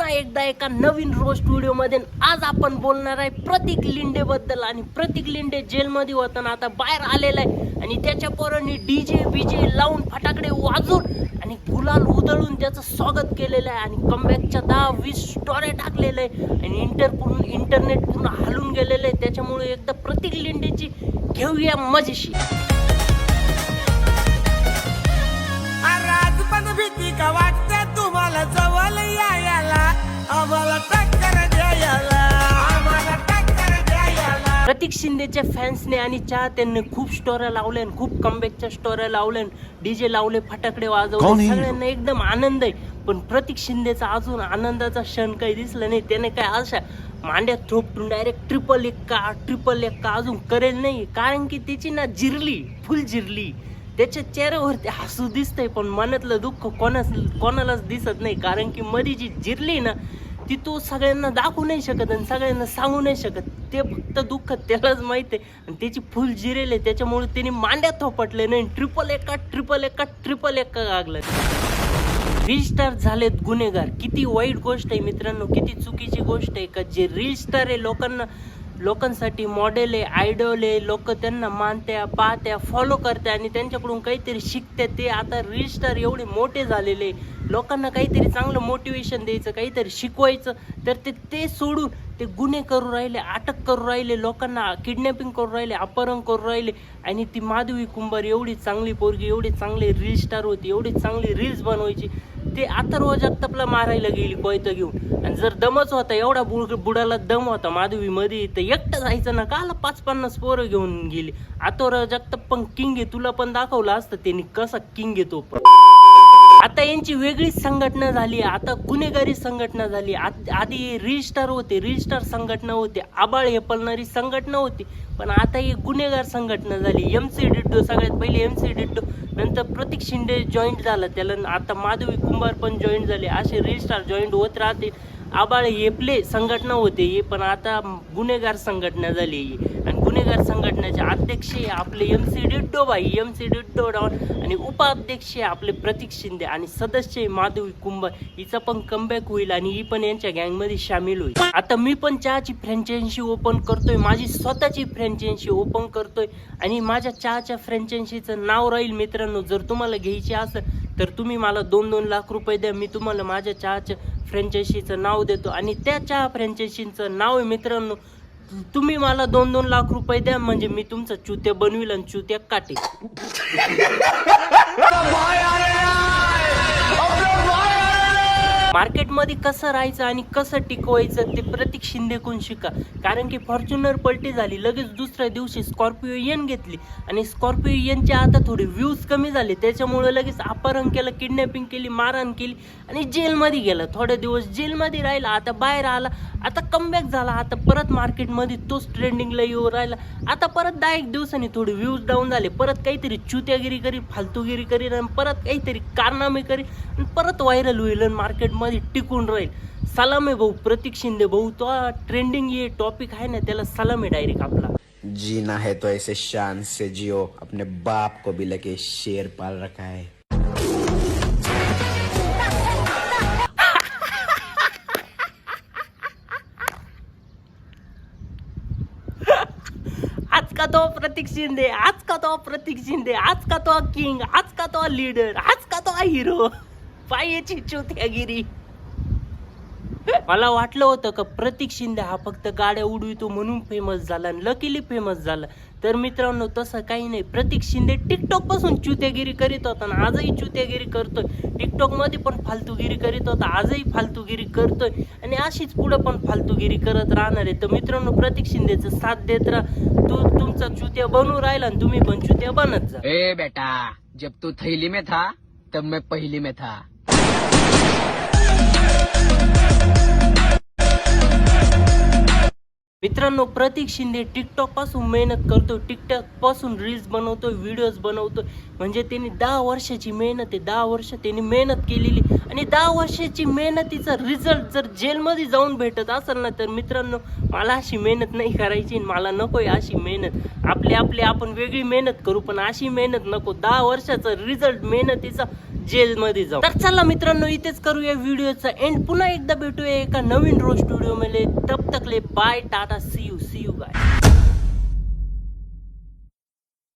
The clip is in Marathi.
पुन्हा एकदा एका नवीन रोस्ट व्हिडिओ मध्ये. आज आपण बोलणार आहे प्रतीक लिंडे बद्दल. आणि प्रतीक लिंडे जेलमध्ये होताना आता बाहेर आलेला आहे आणि त्याच्या पोरांनी डीजे बीजे लावून फटाकडे वाजवून आणि गुलाल उधळून त्याचं स्वागत केलेलं आहे. आणि कमबॅकच्या 10-20 स्टोऱ्या टाकलेल्या आहे आणि इंटरनेट पूर्ण हलून गेलेलं आहे. त्याच्यामुळे एकदा प्रतीक लिंडेची घेऊया मजेशी. भीती का वाटते तुम्हाला जवळ यायला, आम्हाला टक्कर द्यायला, आम्हाला टक्कर द्यायला. प्रतीक शिंदेच्या फॅन्सने आणि चाहत्यांनी खूप स्टोऱ्या लावल्या, खूप कमबॅकच्या स्टोऱ्या लावल्या, डीजे लावले, फटाकडे वाजवले, सगळ्यांना एकदम आनंद आहे. पण प्रतीक शिंदेचा अजून आनंदाचा क्षण काही दिसला नाही. त्याने काय अशा मांड्यात थोपटून डायरेक्ट ट्रिपल एक्का अजून करेल नाही. कारण की त्याची ना फुल जिरली. त्याच्या चेहऱ्यावरती हसू दिसतंय पण मनातलं दुःख कोणालाच दिसत नाही. कारण की मध्ये जी जिरली ना ती तो सगळ्यांना दाखवू नाही शकत आणि सगळ्यांना सांगू नाही शकत. ते फक्त दुःख त्यालाच माहिती आहे आणि त्याची फुल जिरेल आहे. त्याच्यामुळे त्याने मांड्यात थोपटले नाही. ट्रिपल एक्का लागलं. रील स्टार झालेत गुन्हेगार. किती वाईट गोष्ट आहे मित्रांनो, किती चुकीची गोष्ट आहे. का जे रील स्टार आहे लोकांसाठी मॉडेल आहे, आयडॉल आहे. लोक त्यांना मानत्या, पाहत्या, फॉलो करत्या आणि त्यांच्याकडून काहीतरी शिकत्या. ते आता रील स्टार एवढे मोठे झालेले, लोकांना काहीतरी चांगलं मोटिवेशन द्यायचं, काहीतरी शिकवायचं, तर ते सोडून ते गुन्हे करू राहिले, अटक करू राहिले, लोकांना किडनॅपिंग करू राहिले, अपहरण करू राहिले. आणि ती माधवी कुंभार एवढी चांगली पोरगी, एवढी चांगली रील स्टार होती, एवढी चांगली रील्स बनवायची, ते अथर्व जगतापला मारायला गेली कोयतं घेऊन. आणि जर दमच होता, एवढा बुडाला दम होता माधवी मध्ये, तर एकटं जायचं ना, काला 5-50 पोरं घेऊन गेली. अथर्व जगताप पण किंग आहे, तुला पण दाखवलं असतं त्यांनी कसा किंग आहे तो पण. आता यांची वेगळीच संघटना झाली, आता गुन्हेगारी संघटना झाली. आधी रील स्टार संघटना होती, आबाळ हेपलणारी संघटना होती, पण आता ही गुन्हेगार संघटना झाली. MC डिड्डो सगळ्यात पहिले, MC डिड्डो, नंतर प्रतीक शिंदे जॉईंट झाला त्याला, आता माधवी कुंभार पण जॉईंट झाले. असे रील स्टार जॉईंट होत राहतील. आबाळ हेपले संघटना होते ही, पण आता गुन्हेगार संघटना झाली. आणि गुन्हेगार संघटनेचे अध्यक्ष आपले MC डिड्डो डॉन आणि उपाध्यक्ष आपले प्रतीक शिंदे आणि सदस्य माधवी कुंभार. हिचा पण कमबॅक होईल आणि ही पण यांच्या गँगमध्ये सामील होईल. आता मी पण चहाची फ्रँचायझी ओपन करतोय, माझी स्वतःची फ्रँचायझी ओपन करतोय आणि माझ्या चहाच्या फ्रँचायझीचं नाव राहील मित्रांनो. जर तुम्हाला घ्यायची असेल तर तुम्ही मला 2-2 लाख रुपये द्या, मी तुम्हाला माझ्या चहाच्या फ्रँचायझीचं नाव देतो. आणि त्या चहा फ्रँचायझीचं नाव आहे मित्रांनो, तुम्ही मला 2-2 लाख रुपये द्या, म्हणजे मी तुमचा चुत्या बनविल आणि चुत्या काटे. मार्केटमध्ये कसं राहायचं आणि कसं टिकवायचं ते प्रतीक शिंदेकडून शिका. कारण की फॉर्च्युनर पलटी झाली, लगेच दुसऱ्या दिवशी स्कॉर्पिओ एन घेतली आणि स्कॉर्पिओ एनचे आता थोडे व्ह्यूज कमी झाले, त्याच्यामुळे लगेच अपहरण केलं, किडनॅपिंग केली, मारहाण केली आणि जेलमध्ये गेला. थोडे दिवस जेलमध्ये राहिला, आता बाहेर आला, आता कमबॅक झाला, आता परत मार्केटमध्ये तोच ट्रेंडिंगला येऊ राहिला. आता परत 10-1 दिवसांनी थोडे व्ह्यूज डाऊन झाले, परत काहीतरी चुत्यागिरी करी, फालतूगिरी करी आणि परत काहीतरी कारनामे करी आणि परत व्हायरल होईल आणि मार्केटमध्ये टिकून राहील. सलाम आहे भाऊ प्रतीक शिंदे भाऊ, तो ट्रेंडिंग ये टॉपिक आहे ना, त्याला सलाम आहे डायरेक्ट आपला. जीना है तो ऐसे शान से जियो, अपने बाप को भी लगे शेर पाल रखा है. आज का तो प्रतीक शिंदे, आज का तो प्रतीक शिंदे, आज का तो किंग, आज का तो लीडर, आज का तो हिरो. पायाची चुत्यागिरी. मला वाटलं होतं का प्रतीक शिंदे हा फक्त गाड्या उडवितो म्हणून फेमस झाला आणि लकीली फेमस झाला. तर मित्रांनो तसं काही नाही. प्रतीक शिंदे टिकटॉक पासून चुत्यागिरी करीत होता आणि आजही चुत्यागिरी करतोय. टिकटॉक मध्ये पण फालतूगिरी करीत होता, आजही फालतूगिरी करतोय आणि अशीच पुढे पण फालतूगिरी करत राहणार आहे. तर मित्रांनो प्रतीक शिंदेचं साथ देत राहा. तुमचा चुत्या बनू राहिला आणि तुम्ही पण चुत्या बनत जा. ए बेटा, जब तू थैली में था तब मैं पहली में था. मित्रांनो प्रतीक शिंदे टिकटॉक पासून मेहनत करतो, टिकटॉक पासून रील्स बनवतोय, व्हिडिओज बनवतोय. म्हणजे त्यांनी 10 वर्षाची मेहनत आहे, 10 वर्ष त्यांनी मेहनत केलेली आणि 10 वर्षाची मेहनतीचा रिझल्ट जर जेलमध्ये जाऊन भेटत असेल ना, तर मित्रांनो मला अशी मेहनत नाही करायची, मला नकोय अशी मेहनत. आपली आपण वेगळी मेहनत करू, पण अशी मेहनत नको. 10 वर्षाचा रिझल्ट मेहनतीचा जेलमध्ये जाऊ. तर चला मित्रांनो, इथेच करूया व्हिडिओचा एंड. पुन्हा एकदा भेटूया एका नवीन रोस्ट व्हिडिओ मध्ये. तब तकले bye, tata, see you guy.